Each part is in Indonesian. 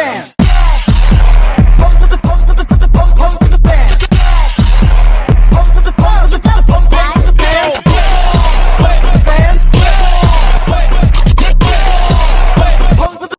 bands. Pose with the pose with the pose with the pose pose with the bands. Pose with the pose with the pose pose pose with the bands. Bands. Pose with the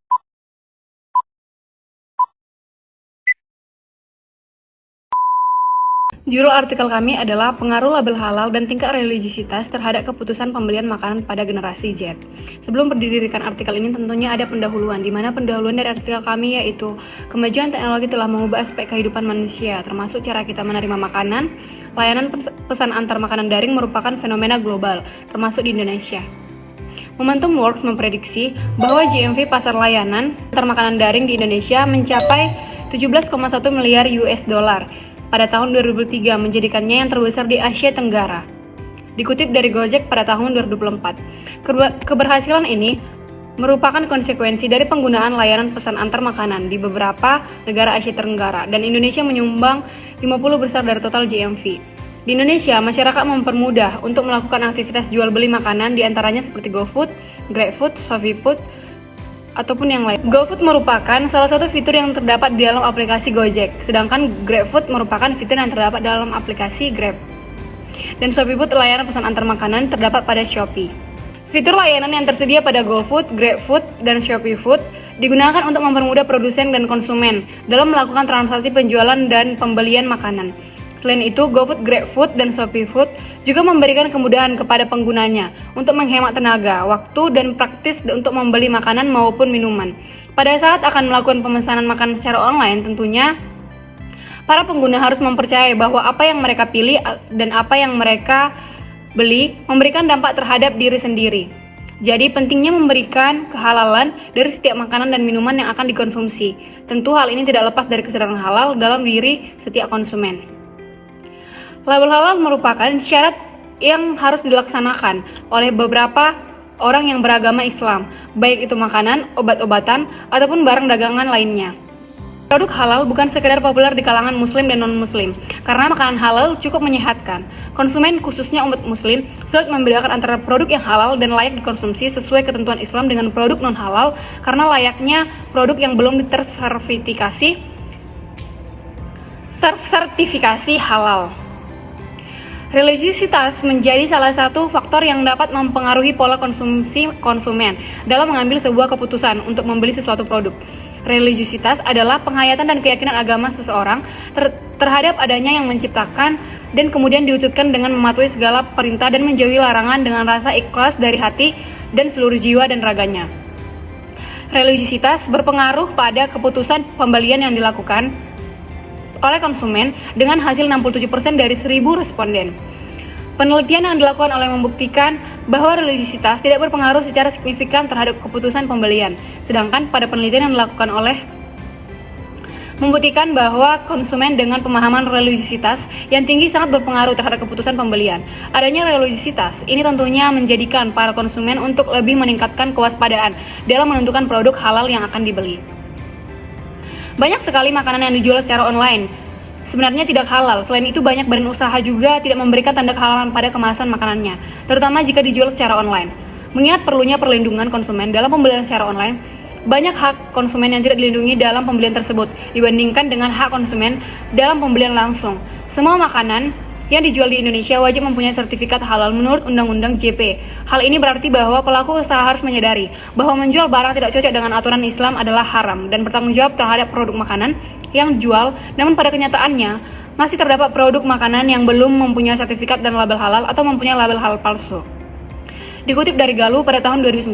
Judul artikel kami adalah pengaruh label halal dan tingkat religiusitas terhadap keputusan pembelian makanan pada generasi Z. Sebelum berdirikan artikel ini tentunya ada pendahuluan, di mana pendahuluan dari artikel kami yaitu kemajuan teknologi telah mengubah aspek kehidupan manusia, termasuk cara kita menerima makanan. Layanan pesan antar makanan daring merupakan fenomena global, termasuk di Indonesia. Momentum Works memprediksi bahwa GMV pasar layanan antar makanan daring di Indonesia mencapai 17,1 miliar US dollar pada tahun 2003, menjadikannya yang terbesar di Asia Tenggara. Dikutip dari Gojek pada tahun 2024, keberhasilan ini merupakan konsekuensi dari penggunaan layanan pesan antar makanan di beberapa negara Asia Tenggara, dan Indonesia menyumbang 50% besar dari total GMV. Di Indonesia, masyarakat mempermudah untuk melakukan aktivitas jual beli makanan, diantaranya seperti GoFood, GrabFood, ShopeeFood, ataupun yang lain. GoFood merupakan salah satu fitur yang terdapat di dalam aplikasi Gojek, sedangkan GrabFood merupakan fitur yang terdapat dalam aplikasi Grab. Dan ShopeeFood layanan pesan antar makanan terdapat pada Shopee. Fitur layanan yang tersedia pada GoFood, GrabFood, dan ShopeeFood digunakan untuk mempermudah produsen dan konsumen dalam melakukan transaksi penjualan dan pembelian makanan. Selain itu, GoFood, GrabFood, dan ShopeeFood juga memberikan kemudahan kepada penggunanya untuk menghemat tenaga, waktu, dan praktis untuk membeli makanan maupun minuman. Pada saat akan melakukan pemesanan makanan secara online, tentunya para pengguna harus mempercayai bahwa apa yang mereka pilih dan apa yang mereka beli memberikan dampak terhadap diri sendiri. Jadi pentingnya memberikan kehalalan dari setiap makanan dan minuman yang akan dikonsumsi. Tentu hal ini tidak lepas dari kesadaran halal dalam diri setiap konsumen. Label halal merupakan syarat yang harus dilaksanakan oleh beberapa orang yang beragama Islam, baik itu makanan, obat-obatan, ataupun barang dagangan lainnya. Produk halal bukan sekedar populer di kalangan muslim dan non-muslim, karena makanan halal cukup menyehatkan. Konsumen, khususnya umat muslim, sulit membedakan antara produk yang halal dan layak dikonsumsi sesuai ketentuan Islam dengan produk non-halal, karena layaknya produk yang belum tersertifikasi halal. Religiusitas menjadi salah satu faktor yang dapat mempengaruhi pola konsumsi konsumen dalam mengambil sebuah keputusan untuk membeli sesuatu produk. Religiusitas adalah penghayatan dan keyakinan agama seseorang terhadap adanya yang menciptakan dan kemudian diwujudkan dengan mematuhi segala perintah dan menjauhi larangan dengan rasa ikhlas dari hati dan seluruh jiwa dan raganya. Religiusitas berpengaruh pada keputusan pembelian yang dilakukan oleh konsumen dengan hasil 67% dari 1.000 responden. Penelitian yang dilakukan oleh membuktikan bahwa religiusitas tidak berpengaruh secara signifikan terhadap keputusan pembelian, sedangkan pada penelitian yang dilakukan oleh membuktikan bahwa konsumen dengan pemahaman religiusitas yang tinggi sangat berpengaruh terhadap keputusan pembelian. Adanya religiusitas ini tentunya menjadikan para konsumen untuk lebih meningkatkan kewaspadaan dalam menentukan produk halal yang akan dibeli. Banyak sekali makanan yang dijual secara online sebenarnya tidak halal. Selain itu, banyak badan usaha juga tidak memberikan tanda kehalalan pada kemasan makanannya, terutama jika dijual secara online. Mengingat perlunya perlindungan konsumen dalam pembelian secara online, banyak hak konsumen yang tidak dilindungi dalam pembelian tersebut dibandingkan dengan hak konsumen dalam pembelian langsung. Semua makanan yang dijual di Indonesia wajib mempunyai sertifikat halal menurut Undang-Undang JP. Hal ini berarti bahwa pelaku usaha harus menyadari bahwa menjual barang tidak cocok dengan aturan Islam adalah haram dan bertanggung jawab terhadap produk makanan yang dijual. Namun pada kenyataannya masih terdapat produk makanan yang belum mempunyai sertifikat dan label halal atau mempunyai label halal palsu. Dikutip dari Galuh pada tahun 2019.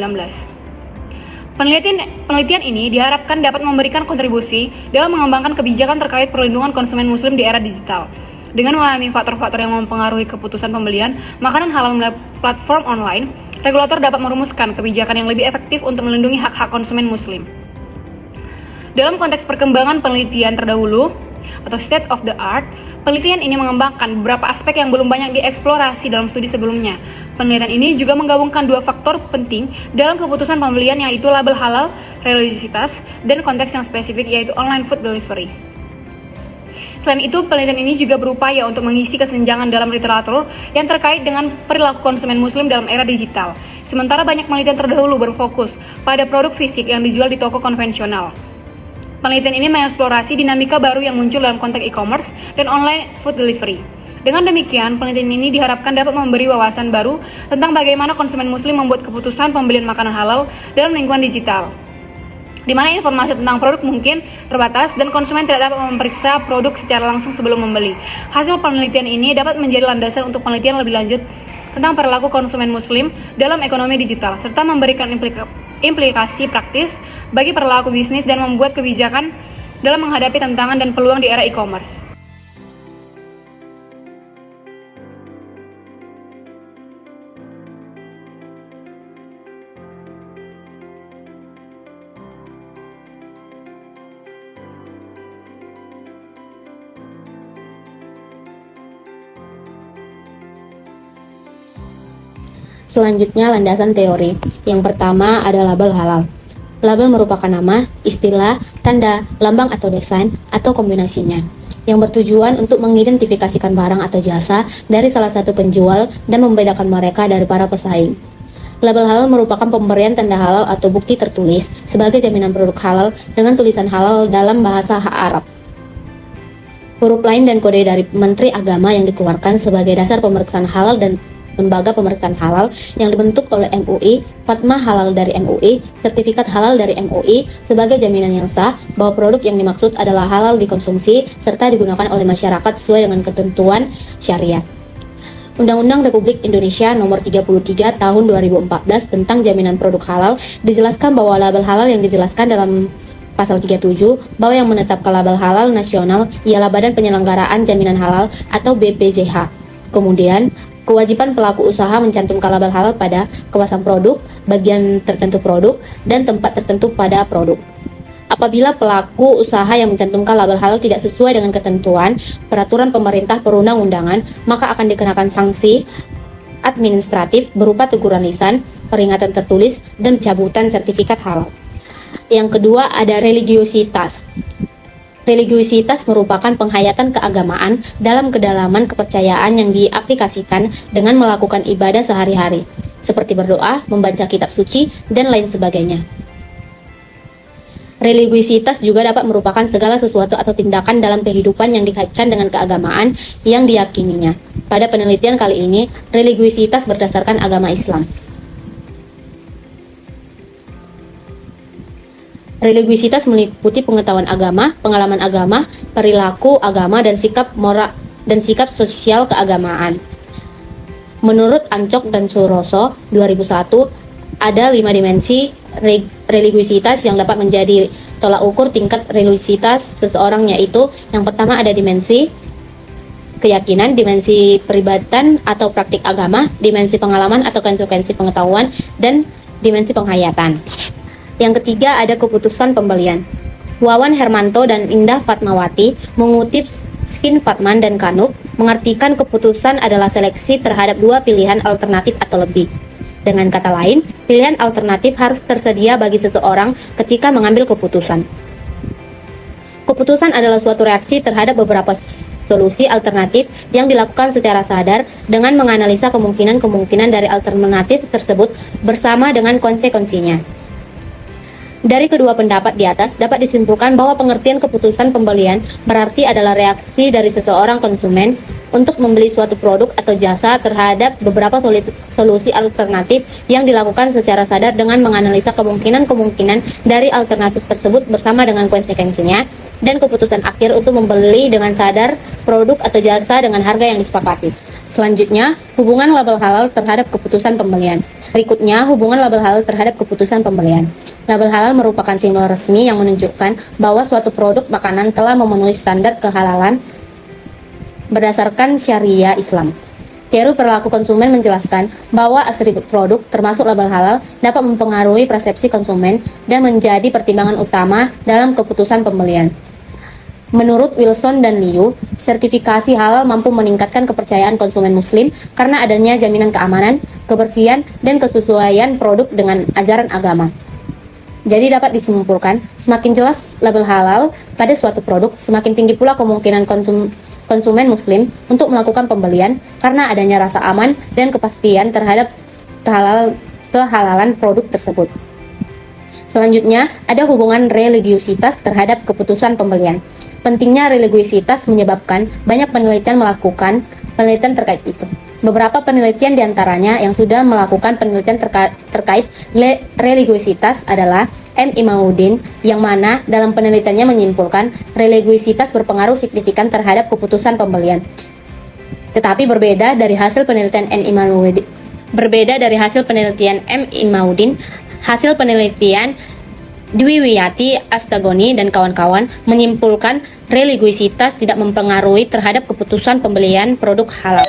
Penelitian ini diharapkan dapat memberikan kontribusi dalam mengembangkan kebijakan terkait perlindungan konsumen muslim di era digital. Dengan memahami faktor-faktor yang mempengaruhi keputusan pembelian makanan halal melalui platform online, regulator dapat merumuskan kebijakan yang lebih efektif untuk melindungi hak-hak konsumen muslim. Dalam konteks perkembangan penelitian terdahulu, atau state of the art, penelitian ini mengembangkan beberapa aspek yang belum banyak dieksplorasi dalam studi sebelumnya. Penelitian ini juga menggabungkan dua faktor penting dalam keputusan pembelian, yaitu label halal, religiusitas, dan konteks yang spesifik, yaitu online food delivery. Selain itu, penelitian ini juga berupaya untuk mengisi kesenjangan dalam literatur yang terkait dengan perilaku konsumen muslim dalam era digital. Sementara banyak penelitian terdahulu berfokus pada produk fisik yang dijual di toko konvensional. Penelitian ini mengeksplorasi dinamika baru yang muncul dalam konteks e-commerce dan online food delivery. Dengan demikian, penelitian ini diharapkan dapat memberi wawasan baru tentang bagaimana konsumen muslim membuat keputusan pembelian makanan halal dalam lingkungan digital, di mana informasi tentang produk mungkin terbatas dan konsumen tidak dapat memeriksa produk secara langsung sebelum membeli. Hasil penelitian ini dapat menjadi landasan untuk penelitian lebih lanjut tentang perilaku konsumen muslim dalam ekonomi digital, serta memberikan implikasi praktis bagi perilaku bisnis dan membuat kebijakan dalam menghadapi tantangan dan peluang di era e-commerce. Selanjutnya, landasan teori. Yang pertama ada label halal. Label merupakan nama, istilah, tanda, lambang atau desain, atau kombinasinya, yang bertujuan untuk mengidentifikasikan barang atau jasa dari salah satu penjual dan membedakan mereka dari para pesaing. Label halal merupakan pemberian tanda halal atau bukti tertulis sebagai jaminan produk halal dengan tulisan halal dalam bahasa Arab. Huruf lain dan kode dari Menteri Agama yang dikeluarkan sebagai dasar pemeriksaan halal dan lembaga pemeriksaan halal yang dibentuk oleh MUI, Fatma halal dari MUI, sertifikat halal dari MUI sebagai jaminan yang sah bahwa produk yang dimaksud adalah halal dikonsumsi serta digunakan oleh masyarakat sesuai dengan ketentuan syariah. Undang-Undang Republik Indonesia Nomor 33 Tahun 2014 tentang jaminan produk halal dijelaskan bahwa label halal yang dijelaskan dalam Pasal 37 bahwa yang menetapkan label halal nasional ialah Badan Penyelenggaraan Jaminan Halal atau BPJH. Kemudian, kewajiban pelaku usaha mencantumkan label halal pada kemasan produk, bagian tertentu produk, dan tempat tertentu pada produk. Apabila pelaku usaha yang mencantumkan label halal tidak sesuai dengan ketentuan peraturan pemerintah perundang-undangan, maka akan dikenakan sanksi administratif berupa teguran lisan, peringatan tertulis, dan pencabutan sertifikat halal. Yang kedua ada religiositas. Religiositas merupakan penghayatan keagamaan dalam kedalaman kepercayaan yang diaplikasikan dengan melakukan ibadah sehari-hari, seperti berdoa, membaca kitab suci, dan lain sebagainya. Religiositas juga dapat merupakan segala sesuatu atau tindakan dalam kehidupan yang dikaitkan dengan keagamaan yang diyakininya. Pada penelitian kali ini, religiositas berdasarkan agama Islam. Religiositas meliputi pengetahuan agama, pengalaman agama, perilaku agama, dan sikap moral dan sikap sosial keagamaan. Menurut Ancok dan Suroso 2001, ada 5 dimensi religiositas yang dapat menjadi tolak ukur tingkat religiositas seseorang, yaitu yang pertama ada dimensi keyakinan, dimensi peribadatan atau praktik agama, dimensi pengalaman atau konsekuensi pengetahuan, dan dimensi penghayatan. Yang ketiga ada keputusan pembelian. Wawan Hermanto dan Indah Fatmawati mengutip Skin Fatman dan Kanuk mengartikan keputusan adalah seleksi terhadap 2 pilihan alternatif atau lebih. Dengan kata lain, pilihan alternatif harus tersedia bagi seseorang ketika mengambil keputusan. Keputusan adalah suatu reaksi terhadap beberapa solusi alternatif yang dilakukan secara sadar dengan menganalisa kemungkinan-kemungkinan dari alternatif tersebut bersama dengan konsekuensinya. Dari kedua pendapat di atas dapat disimpulkan bahwa pengertian keputusan pembelian berarti adalah reaksi dari seseorang konsumen untuk membeli suatu produk atau jasa terhadap beberapa solusi alternatif yang dilakukan secara sadar dengan menganalisa kemungkinan-kemungkinan dari alternatif tersebut bersama dengan konsekuensinya, dan keputusan akhir untuk membeli dengan sadar produk atau jasa dengan harga yang disepakati. Selanjutnya, hubungan label halal terhadap keputusan pembelian. Berikutnya, hubungan label halal terhadap keputusan pembelian. Label halal merupakan simbol resmi yang menunjukkan bahwa suatu produk makanan telah memenuhi standar kehalalan berdasarkan syariah Islam. Teori perilaku konsumen menjelaskan bahwa atribut produk, termasuk label halal, dapat mempengaruhi persepsi konsumen dan menjadi pertimbangan utama dalam keputusan pembelian. Menurut Wilson dan Liu, sertifikasi halal mampu meningkatkan kepercayaan konsumen muslim karena adanya jaminan keamanan, kebersihan, dan kesesuaian produk dengan ajaran agama. Jadi dapat disimpulkan, semakin jelas label halal pada suatu produk, semakin tinggi pula kemungkinan konsumen muslim untuk melakukan pembelian karena adanya rasa aman dan kepastian terhadap kehalalan produk tersebut. Selanjutnya, ada hubungan religiusitas terhadap keputusan pembelian. Pentingnya religiusitas menyebabkan banyak penelitian melakukan penelitian terkait itu. Beberapa penelitian diantaranya yang sudah melakukan penelitian terkait religiusitas adalah M. Imauddin, yang mana dalam penelitiannya menyimpulkan religiusitas berpengaruh signifikan terhadap keputusan pembelian. Tetapi berbeda dari hasil penelitian M. Imauddin, hasil penelitian Dwi Wiyati Astagoni dan kawan-kawan menyimpulkan religiusitas tidak mempengaruhi terhadap keputusan pembelian produk halal.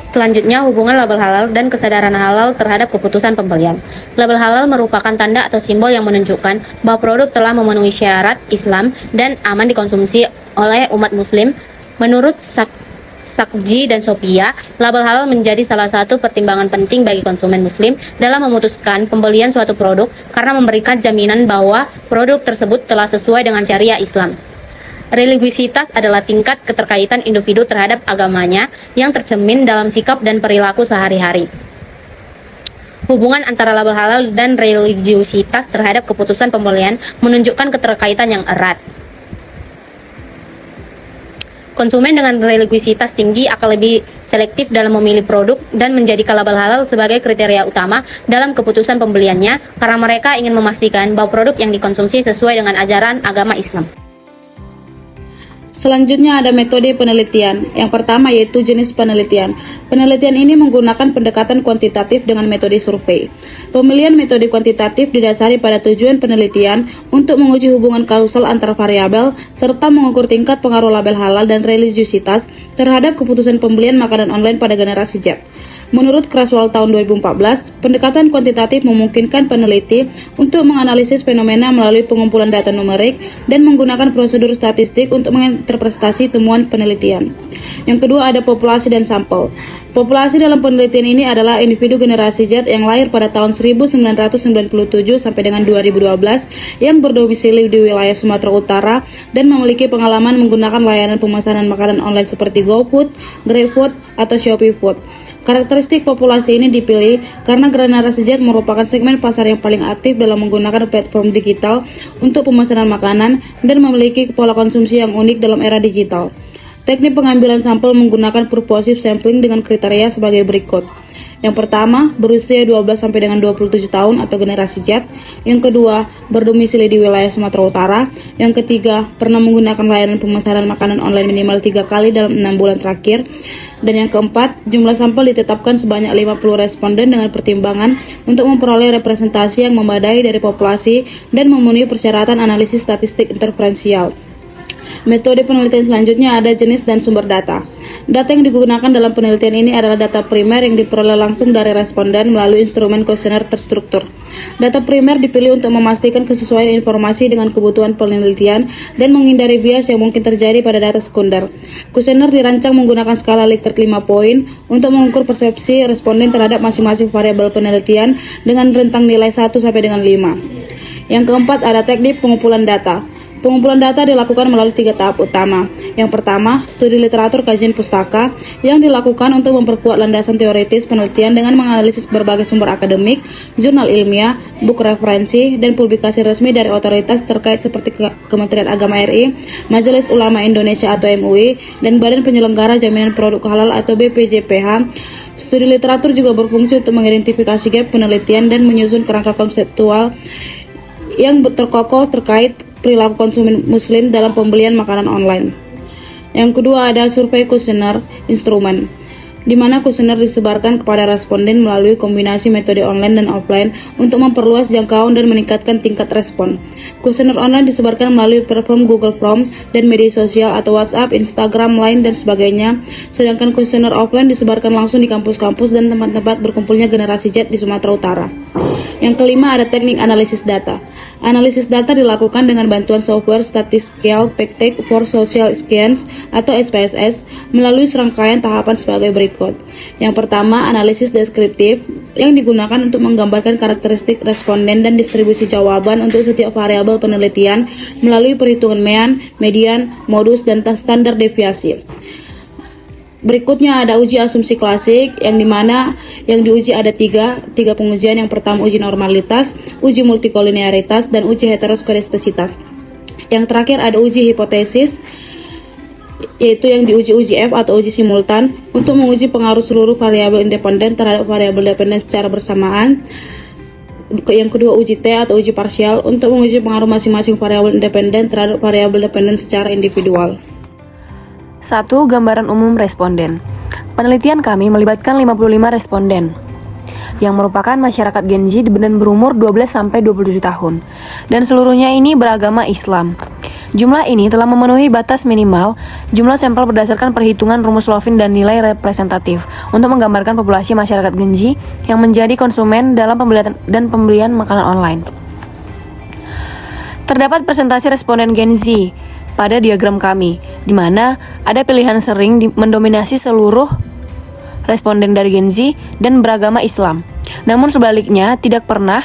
Selanjutnya, hubungan label halal dan kesadaran halal terhadap keputusan pembelian. Label halal merupakan tanda atau simbol yang menunjukkan bahwa produk telah memenuhi syarat Islam dan aman dikonsumsi oleh umat muslim. Menurut Sakji dan Sophia, label halal menjadi salah satu pertimbangan penting bagi konsumen muslim dalam memutuskan pembelian suatu produk karena memberikan jaminan bahwa produk tersebut telah sesuai dengan syariah Islam. Religiusitas adalah tingkat keterkaitan individu terhadap agamanya yang tercermin dalam sikap dan perilaku sehari-hari. Hubungan antara label halal dan religiusitas terhadap keputusan pembelian menunjukkan keterkaitan yang erat. Konsumen dengan religiusitas tinggi akan lebih selektif dalam memilih produk dan menjadikan label halal sebagai kriteria utama dalam keputusan pembeliannya karena mereka ingin memastikan bahwa produk yang dikonsumsi sesuai dengan ajaran agama Islam. Selanjutnya ada metode penelitian. Yang pertama yaitu jenis penelitian. Penelitian ini menggunakan pendekatan kuantitatif dengan metode survei. Pemilihan metode kuantitatif didasari pada tujuan penelitian untuk menguji hubungan kausal antar variabel serta mengukur tingkat pengaruh label halal dan religiusitas terhadap keputusan pembelian makanan online pada generasi Z. Menurut Creswell tahun 2014, pendekatan kuantitatif memungkinkan peneliti untuk menganalisis fenomena melalui pengumpulan data numerik dan menggunakan prosedur statistik untuk menginterpretasi temuan penelitian. Yang kedua ada populasi dan sampel. Populasi dalam penelitian ini adalah individu generasi Z yang lahir pada tahun 1997 sampai dengan 2012 yang berdomisili di wilayah Sumatera Utara dan memiliki pengalaman menggunakan layanan pemesanan makanan online seperti GoFood, GrabFood, atau Shopee Food. Karakteristik populasi ini dipilih karena generasi Z merupakan segmen pasar yang paling aktif dalam menggunakan platform digital untuk pemesanan makanan dan memiliki pola konsumsi yang unik dalam era digital. Teknik pengambilan sampel menggunakan purposive sampling dengan kriteria sebagai berikut. Yang pertama, berusia 12 sampai dengan 27 tahun atau generasi Z. Yang kedua, berdomisili di wilayah Sumatera Utara. Yang ketiga, pernah menggunakan layanan pemesanan makanan online minimal 3 kali dalam 6 bulan terakhir. Dan yang keempat, jumlah sampel ditetapkan sebanyak 50 responden dengan pertimbangan untuk memperoleh representasi yang memadai dari populasi dan memenuhi persyaratan analisis statistik interferensial. Metode penelitian selanjutnya ada jenis dan sumber data. Data yang digunakan dalam penelitian ini adalah data primer yang diperoleh langsung dari responden melalui instrumen kuesioner terstruktur. Data primer dipilih untuk memastikan kesesuaian informasi dengan kebutuhan penelitian dan menghindari bias yang mungkin terjadi pada data sekunder. Kuesioner dirancang menggunakan skala Likert 5 poin untuk mengukur persepsi responden terhadap masing-masing variabel penelitian dengan rentang nilai 1 sampai dengan 5. Yang keempat ada teknik pengumpulan data. Pengumpulan data dilakukan melalui 3 tahap utama. Yang pertama, studi literatur kajian pustaka yang dilakukan untuk memperkuat landasan teoritis penelitian dengan menganalisis berbagai sumber akademik, jurnal ilmiah, buku referensi, dan publikasi resmi dari otoritas terkait seperti Kementerian Agama RI, Majelis Ulama Indonesia atau MUI, dan Badan Penyelenggara Jaminan Produk Halal atau BPJPH. Studi literatur juga berfungsi untuk mengidentifikasi gap penelitian dan menyusun kerangka konseptual yang terkokoh terkait perilaku konsumen muslim dalam pembelian makanan online. Yang kedua ada survei kuesioner instrumen, di mana kuesioner disebarkan kepada responden melalui kombinasi metode online dan offline untuk memperluas jangkauan dan meningkatkan tingkat respon. Kuesioner online disebarkan melalui platform Google Form dan media sosial atau WhatsApp, Instagram, Line, dan sebagainya, sedangkan kuesioner offline disebarkan langsung di kampus-kampus dan tempat-tempat berkumpulnya generasi Z di Sumatera Utara. Yang kelima ada teknik analisis data. Analisis data dilakukan dengan bantuan software Statistical Pictet for Social Science atau SPSS melalui serangkaian tahapan sebagai berikut. Yang pertama, analisis deskriptif yang digunakan untuk menggambarkan karakteristik responden dan distribusi jawaban untuk setiap variabel penelitian melalui perhitungan median, modus, dan standar deviasi. Berikutnya ada uji asumsi klasik, yang dimana yang diuji ada tiga pengujian. Yang pertama uji normalitas, uji multikolinearitas, dan uji heteroskodastisitas. Yang terakhir ada uji hipotesis, yaitu yang diuji F atau uji simultan, untuk menguji pengaruh seluruh variabel independen terhadap variabel dependen secara bersamaan. Yang kedua uji T atau uji parsial, untuk menguji pengaruh masing-masing variabel independen terhadap variabel dependen secara individual. 1. Gambaran umum responden. Penelitian kami melibatkan 55 responden yang merupakan masyarakat Gen Z dan berumur 12-27 tahun, dan seluruhnya ini beragama Islam. Jumlah ini telah memenuhi batas minimal jumlah sampel berdasarkan perhitungan rumus Lovin dan nilai representatif untuk menggambarkan populasi masyarakat Gen Z yang menjadi konsumen dalam pembelian makanan online. Terdapat presentasi responden Gen Z pada diagram kami, di mana ada pilihan sering mendominasi seluruh responden dari Gen Z dan beragama Islam. Namun sebaliknya, tidak pernah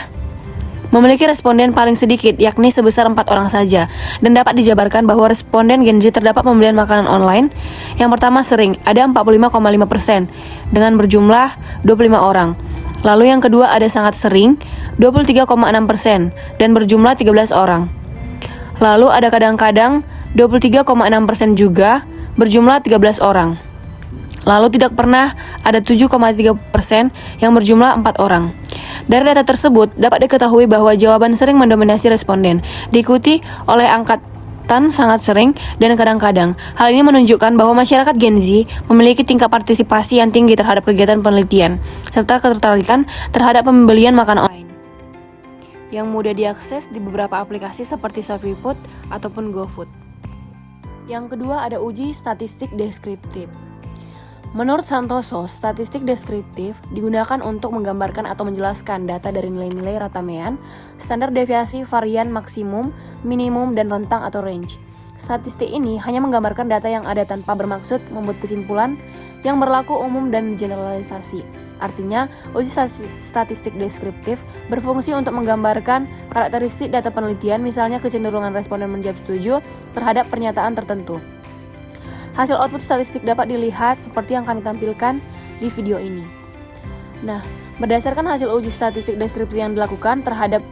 memiliki responden paling sedikit, yakni sebesar 4 orang saja. Dan dapat dijabarkan bahwa responden Gen Z terdapat pembelian makanan online. Yang pertama sering, ada 45,5% dengan berjumlah 25 orang. Lalu yang kedua ada sangat sering, 23,6% dan berjumlah 13 orang. Lalu ada kadang-kadang 23,6% juga berjumlah 13 orang. Lalu tidak pernah ada 7,3% yang berjumlah 4 orang. Dari data tersebut dapat diketahui bahwa jawaban sering mendominasi responden, diikuti oleh angkatan sangat sering dan kadang-kadang. Hal ini menunjukkan bahwa masyarakat Gen Z memiliki tingkat partisipasi yang tinggi terhadap kegiatan penelitian, serta ketertarikan terhadap pembelian makanan online yang mudah diakses di beberapa aplikasi seperti ShopeeFood ataupun GoFood. Yang kedua ada uji statistik deskriptif. Menurut Santoso, statistik deskriptif digunakan untuk menggambarkan atau menjelaskan data dari nilai-nilai ratamean, standar deviasi, varian maksimum, minimum, dan rentang atau range. Statistik ini hanya menggambarkan data yang ada tanpa bermaksud membuat kesimpulan yang berlaku umum dan generalisasi. Artinya, uji statistik deskriptif berfungsi untuk menggambarkan karakteristik data penelitian, misalnya kecenderungan responden menjawab setuju terhadap pernyataan tertentu. Hasil output statistik dapat dilihat seperti yang kami tampilkan di video ini. Nah, berdasarkan hasil uji statistik deskriptif yang dilakukan terhadap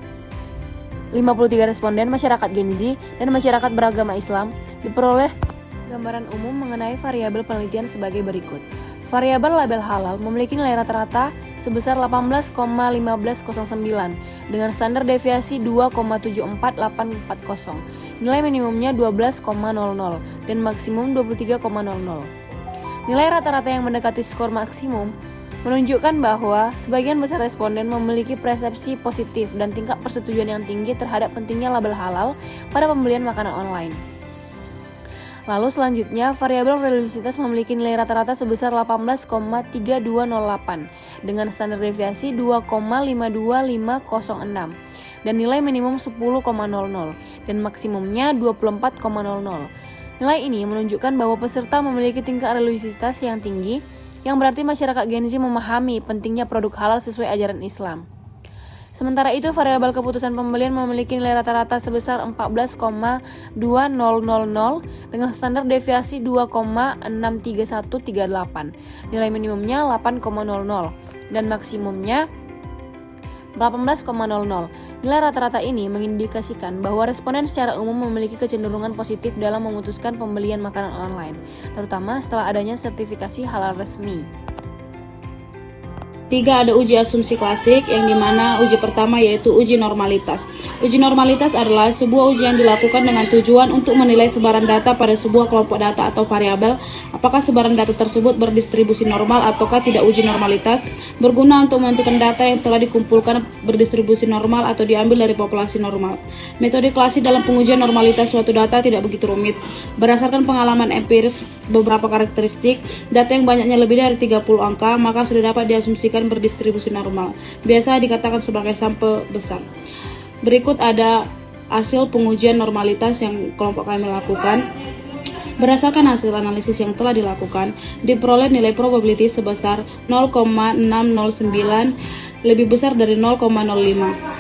53 responden masyarakat Gen Z dan masyarakat beragama Islam, diperoleh gambaran umum mengenai variabel penelitian sebagai berikut. Variabel label halal memiliki nilai rata-rata sebesar 18,1509 dengan standar deviasi 2,74840. Nilai minimumnya 12,00 dan maksimum 23,00. Nilai rata-rata yang mendekati skor maksimum menunjukkan bahwa sebagian besar responden memiliki persepsi positif dan tingkat persetujuan yang tinggi terhadap pentingnya label halal pada pembelian makanan online. Lalu selanjutnya, variabel religiositas memiliki nilai rata-rata sebesar 18,3208 dengan standar deviasi 2,52506 dan nilai minimum 10,00 dan maksimumnya 24,00. Nilai ini menunjukkan bahwa peserta memiliki tingkat religiositas yang tinggi, yang berarti masyarakat Gen Z memahami pentingnya produk halal sesuai ajaran Islam. Sementara itu, variabel keputusan pembelian memiliki nilai rata-rata sebesar 14,2000 dengan standar deviasi 2,63138. Nilai minimumnya 8,00 dan maksimumnya 18,00. Nilai rata-rata ini mengindikasikan bahwa responden secara umum memiliki kecenderungan positif dalam memutuskan pembelian makanan online, terutama setelah adanya sertifikasi halal resmi. 3. Ada uji asumsi klasik, yang dimana uji pertama yaitu uji normalitas. Uji normalitas adalah sebuah uji yang dilakukan dengan tujuan untuk menilai sebaran data pada sebuah kelompok data atau variabel, apakah sebaran data tersebut berdistribusi normal ataukah tidak. Uji normalitas berguna untuk menentukan data yang telah dikumpulkan berdistribusi normal atau diambil dari populasi normal. Metode klasik dalam pengujian normalitas suatu data tidak begitu rumit. Berdasarkan pengalaman empiris beberapa karakteristik, data yang banyaknya lebih dari 30 angka, maka sudah dapat diasumsikan berdistribusi normal. Biasa dikatakan sebagai sampel besar. Berikut ada hasil pengujian normalitas yang kelompok kami lakukan. Berdasarkan hasil analisis yang telah dilakukan, diperoleh nilai probability sebesar 0,609 lebih besar dari 0,05.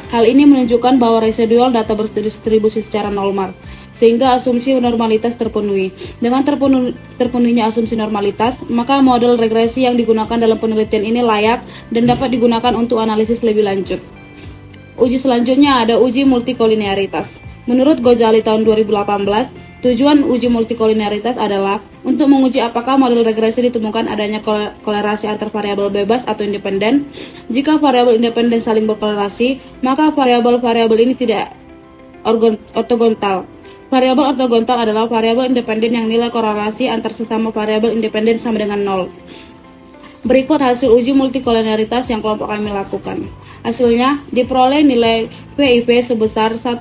Hal ini menunjukkan bahwa residual data berdistribusi secara normal. sehingga asumsi normalitas terpenuhi. Dengan terpenuhinya asumsi normalitas, maka model regresi yang digunakan dalam penelitian ini layak dan dapat digunakan untuk analisis lebih lanjut. Uji selanjutnya ada uji multikolinearitas. Menurut Ghazali tahun 2018, tujuan uji multikolinearitas adalah untuk menguji apakah model regresi ditemukan adanya kolerasi antar variabel bebas atau independen. Jika variabel independen saling berkolerasi, maka variabel-variabel ini tidak ortogonal. Variabel ortogonal adalah variabel independen yang nilai korelasi antar sesama variabel independen sama dengan 0. Berikut hasil uji multikolinearitas yang kelompok kami lakukan. Hasilnya diperoleh nilai PIV sebesar 1,000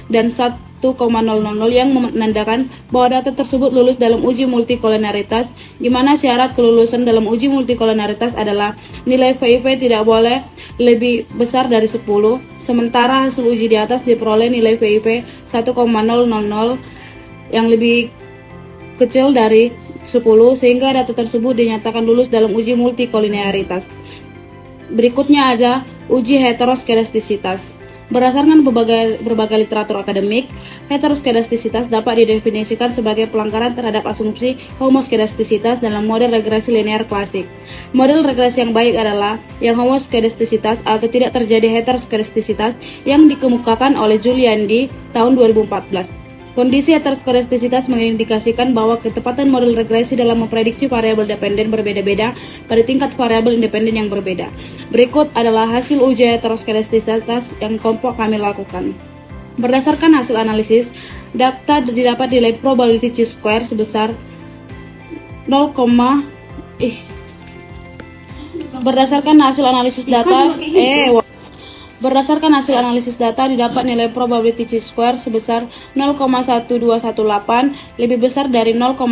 dan 1,000 yang menandakan bahwa data tersebut lulus dalam uji multikolinearitas, di mana syarat kelulusan dalam uji multikolinearitas adalah nilai PIV tidak boleh lebih besar dari 10, sementara hasil uji di atas diperoleh nilai PIV 1,000 yang lebih kecil dari 10, sehingga data tersebut dinyatakan lulus dalam uji multikolinearitas. Berikutnya ada uji heteroskedastisitas. Berdasarkan berbagai literatur akademik, heteroskedastisitas dapat didefinisikan sebagai pelanggaran terhadap asumsi homoskedastisitas dalam model regresi linear klasik. Model regresi yang baik adalah yang homoskedastisitas atau tidak terjadi heteroskedastisitas yang dikemukakan oleh Giuliani tahun 2014. Kondisi heteroskedastisitas mengindikasikan bahwa ketepatan model regresi dalam memprediksi variabel dependen berbeda-beda pada tingkat variabel independen yang berbeda. Berikut adalah hasil uji heteroskedastisitas yang kelompok kami lakukan. Berdasarkan hasil analisis, data didapat nilai probability chi-square sebesar 0, berdasarkan hasil analisis data Berdasarkan hasil analisis data, didapat nilai probability chi-square sebesar 0,1218, lebih besar dari 0,05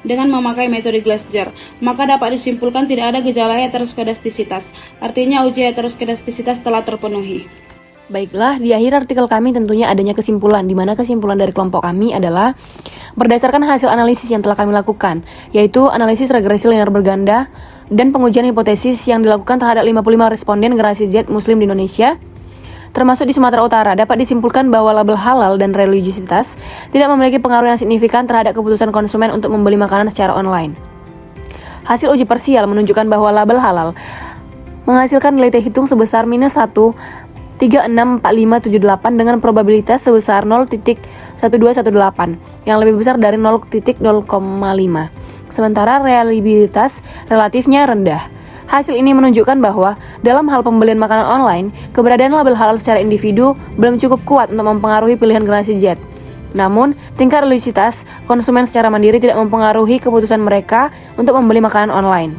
dengan memakai metode Glasser. Maka dapat disimpulkan tidak ada gejala heteroskedastisitas. Artinya uji heteroskedastisitas telah terpenuhi. Baiklah, di akhir artikel kami tentunya adanya kesimpulan, di mana kesimpulan dari kelompok kami adalah berdasarkan hasil analisis yang telah kami lakukan, yaitu analisis regresi linear berganda dan pengujian hipotesis yang dilakukan terhadap 55 responden generasi Z Muslim di Indonesia, termasuk di Sumatera Utara, dapat disimpulkan bahwa label halal dan religiositas tidak memiliki pengaruh yang signifikan terhadap keputusan konsumen untuk membeli makanan secara online. Hasil uji parsial menunjukkan bahwa label halal menghasilkan nilai T-hitung sebesar -1,364578 dengan probabilitas sebesar 0,1218 yang lebih besar dari 0,05. Sementara reliabilitas relatifnya rendah. Hasil ini menunjukkan bahwa dalam hal pembelian makanan online, keberadaan label halal secara individu belum cukup kuat untuk mempengaruhi pilihan generasi Z. Namun, tingkat religiositas konsumen secara mandiri tidak mempengaruhi keputusan mereka untuk membeli makanan online.